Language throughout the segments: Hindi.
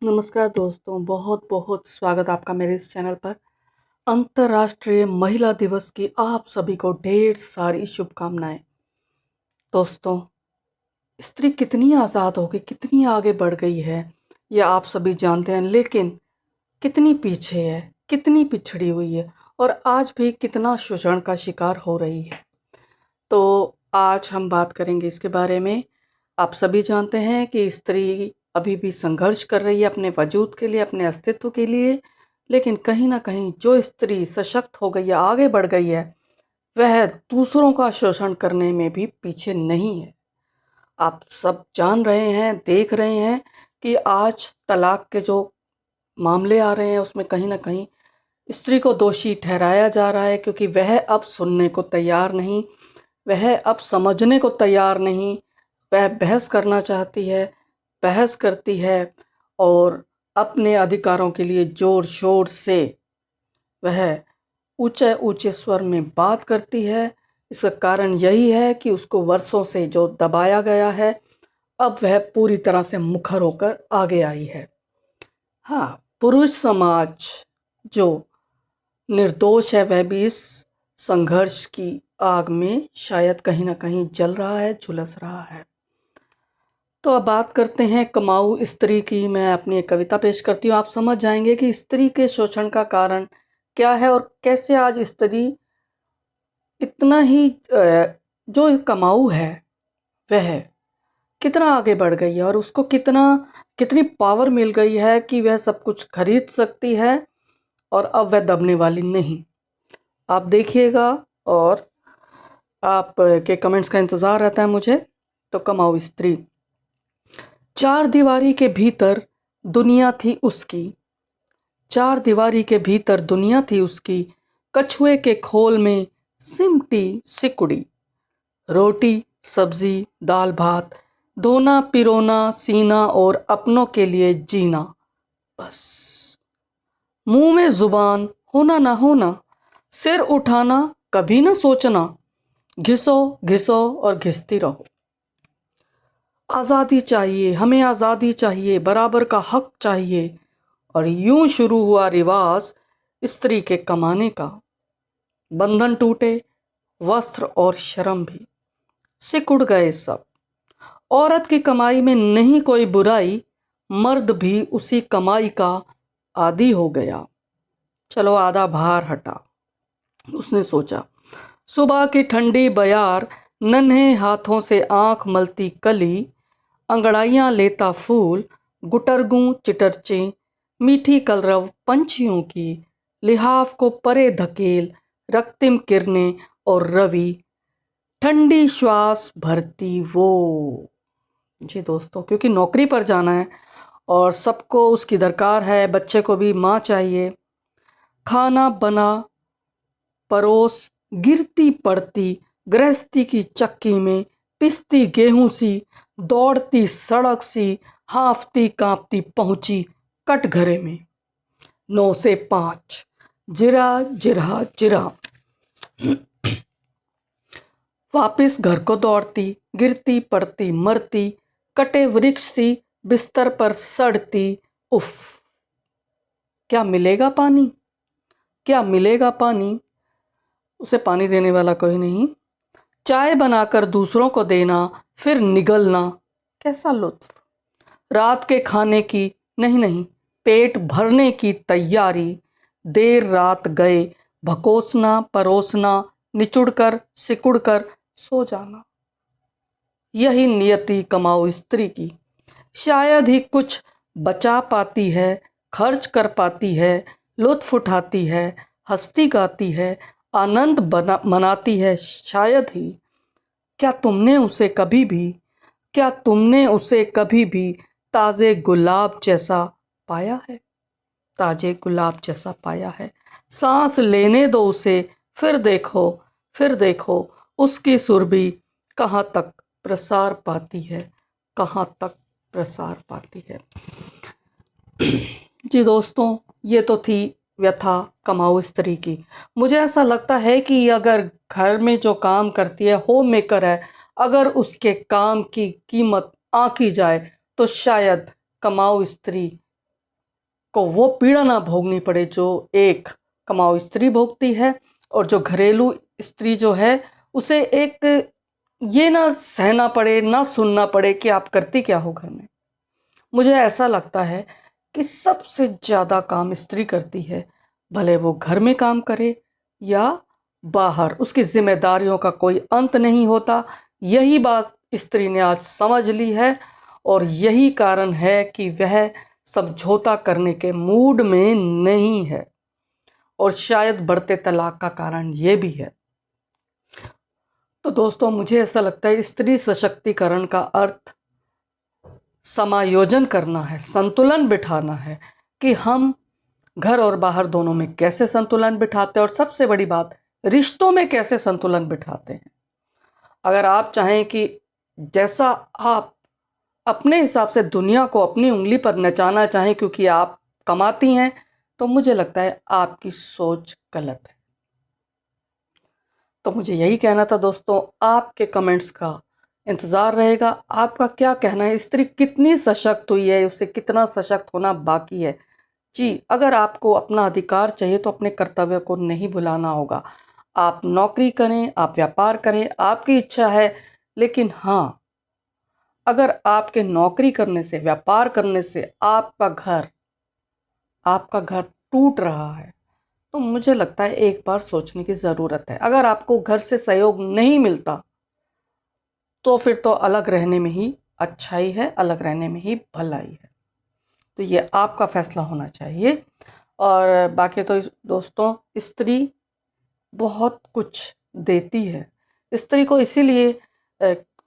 नमस्कार दोस्तों, बहुत बहुत स्वागत आपका मेरे इस चैनल पर। अंतर्राष्ट्रीय महिला दिवस की आप सभी को ढेर सारी शुभकामनाएं। दोस्तों, स्त्री कितनी आज़ाद हो गई, कितनी आगे बढ़ गई है, यह आप सभी जानते हैं, लेकिन कितनी पीछे है, कितनी पिछड़ी हुई है और आज भी कितना शोषण का शिकार हो रही है। तो आज हम बात करेंगे इसके बारे में। आप सभी जानते हैं कि स्त्री अभी भी संघर्ष कर रही है अपने वजूद के लिए, अपने अस्तित्व के लिए, लेकिन कहीं ना कहीं जो स्त्री सशक्त हो गई है, आगे बढ़ गई है, वह दूसरों का शोषण करने में भी पीछे नहीं है। आप सब जान रहे हैं, देख रहे हैं कि आज तलाक के जो मामले आ रहे हैं उसमें कहीं ना कहीं स्त्री को दोषी ठहराया जा रहा है, क्योंकि वह अब सुनने को तैयार नहीं, वह अब समझने को तैयार नहीं। वह बहस करना चाहती है, बहस करती है और अपने अधिकारों के लिए ज़ोर शोर से वह ऊंचे ऊंचे स्वर में बात करती है। इसका कारण यही है कि उसको वर्षों से जो दबाया गया है, अब वह पूरी तरह से मुखर होकर आगे आई है। हाँ, पुरुष समाज जो निर्दोष है, वह भी इस संघर्ष की आग में शायद कहीं ना कहीं जल रहा है, झुलस रहा है। तो अब बात करते हैं कमाऊ स्त्री की। मैं अपनी एक कविता पेश करती हूँ, आप समझ जाएंगे कि स्त्री के शोषण का कारण क्या है और कैसे आज स्त्री इतना ही जो कमाऊ है वह कितना आगे बढ़ गई है और उसको कितनी पावर मिल गई है कि वह सब कुछ खरीद सकती है और अब वह दबने वाली नहीं। आप देखिएगा और आप के कमेंट्स का इंतज़ार रहता है मुझे। तो कमाऊ स्त्री। चार दीवारी के भीतर दुनिया थी उसकी, चार दीवारी के भीतर दुनिया थी उसकी, कछुए के खोल में सिमटी सिकुड़ी, रोटी सब्जी दाल भात, धोना पिरोना सीना और अपनों के लिए जीना, बस। मुंह में जुबान होना ना होना, सिर उठाना कभी ना सोचना, घिसो घिसो और घिसती रहो। आज़ादी चाहिए हमें, आज़ादी चाहिए, बराबर का हक चाहिए। और यूं शुरू हुआ रिवाज स्त्री के कमाने का। बंधन टूटे, वस्त्र और शर्म भी सिकुड़ गए सब। औरत की कमाई में नहीं कोई बुराई, मर्द भी उसी कमाई का आदी हो गया। चलो आधा भार हटा, उसने सोचा। सुबह की ठंडी बयार, नन्हे हाथों से आंख मलती कली, अंगड़ाइयाँ लेता फूल, गुटरगू चिटरचे, मीठी कलरव पंछियों की, लिहाफ को परे धकेल, रक्तिम किरणें और रवि, ठंडी श्वास भरती वो। जी दोस्तों, क्योंकि नौकरी पर जाना है और सबको उसकी दरकार है, बच्चे को भी माँ चाहिए। खाना बना परोस, गिरती पड़ती गृहस्थी की चक्की में, पिसती गेहूं सी, दौड़ती सड़क सी, हाफती कांपती पहुंची कटघरे में। 9 से 5, जिरा जिरा जिरा, वापिस घर को दौड़ती, गिरती पड़ती मरती, कटे वृक्ष सी बिस्तर पर सड़ती। उफ, क्या मिलेगा पानी, क्या मिलेगा पानी, उसे पानी देने वाला कोई नहीं। चाय बनाकर दूसरों को देना, फिर निगलना, कैसा लुत्फ। रात के खाने की नहीं नहीं, पेट भरने की तैयारी। देर रात गए, भकोसना परोसना, निचुड़कर सिकुड़कर सो जाना। यही नियति कमाऊ स्त्री की। शायद ही कुछ बचा पाती है, खर्च कर पाती है, लुत्फ उठाती है, हंसती गाती है, आनंद मनाती है, शायद ही। क्या तुमने उसे कभी भी, क्या तुमने उसे कभी भी ताज़े गुलाब जैसा पाया है, ताजे गुलाब जैसा पाया है। सांस लेने दो उसे, फिर देखो, फिर देखो, उसकी सुरभि कहाँ तक प्रसार पाती है, कहाँ तक प्रसार पाती है। जी दोस्तों, ये तो थी व्यथा कमाऊ स्त्री की। मुझे ऐसा लगता है कि अगर घर में जो काम करती है, होम मेकर है, अगर उसके काम की कीमत आंकी जाए तो शायद कमाऊ स्त्री को वो पीड़ा ना भोगनी पड़े जो एक कमाऊ स्त्री भोगती है, और जो घरेलू स्त्री जो है उसे एक ये ना सहना पड़े, ना सुनना पड़े कि आप करती क्या हो घर में। मुझे ऐसा लगता है कि सबसे ज़्यादा काम स्त्री करती है, भले वो घर में काम करे या बाहर, उसकी जिम्मेदारियों का कोई अंत नहीं होता। यही बात स्त्री ने आज समझ ली है, और यही कारण है कि वह समझौता करने के मूड में नहीं है, और शायद बढ़ते तलाक का कारण ये भी है। तो दोस्तों, मुझे ऐसा लगता है स्त्री सशक्तिकरण का अर्थ समायोजन करना है, संतुलन बिठाना है कि हम घर और बाहर दोनों में कैसे संतुलन बिठाते हैं, और सबसे बड़ी बात, रिश्तों में कैसे संतुलन बिठाते हैं। अगर आप चाहें कि जैसा आप अपने हिसाब से दुनिया को अपनी उंगली पर नचाना चाहें क्योंकि आप कमाती हैं, तो मुझे लगता है आपकी सोच गलत है। तो मुझे यही कहना था दोस्तों, आपके कमेंट्स का इंतज़ार रहेगा। आपका क्या कहना है, स्त्री कितनी सशक्त हुई है, उसे कितना सशक्त होना बाकी है। जी, अगर आपको अपना अधिकार चाहिए तो अपने कर्तव्य को नहीं भुलाना होगा। आप नौकरी करें, आप व्यापार करें, आपकी इच्छा है, लेकिन हाँ, अगर आपके नौकरी करने से, व्यापार करने से आपका घर टूट रहा है, तो मुझे लगता है एक बार सोचने की ज़रूरत है। अगर आपको घर से सहयोग नहीं मिलता, तो फिर तो अलग रहने में ही अच्छाई है, अलग रहने में ही भलाई है। तो ये आपका फैसला होना चाहिए। और बाकी तो दोस्तों, स्त्री बहुत कुछ देती है। स्त्री को इसीलिए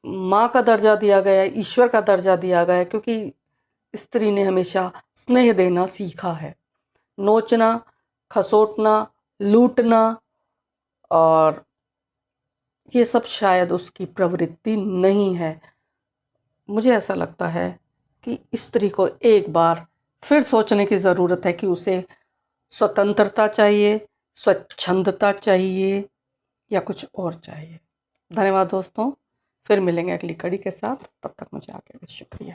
माँ का दर्जा दिया गया है, ईश्वर का दर्जा दिया गया है, क्योंकि स्त्री ने हमेशा स्नेह देना सीखा है। नोचना, खसोटना, लूटना, और ये सब शायद उसकी प्रवृत्ति नहीं है। मुझे ऐसा लगता है कि स्त्री को एक बार फिर सोचने की ज़रूरत है कि उसे स्वतंत्रता चाहिए, स्वच्छंदता चाहिए, या कुछ और चाहिए। धन्यवाद दोस्तों, फिर मिलेंगे अगली कड़ी के साथ। तब तक मुझे आगे शुक्रिया।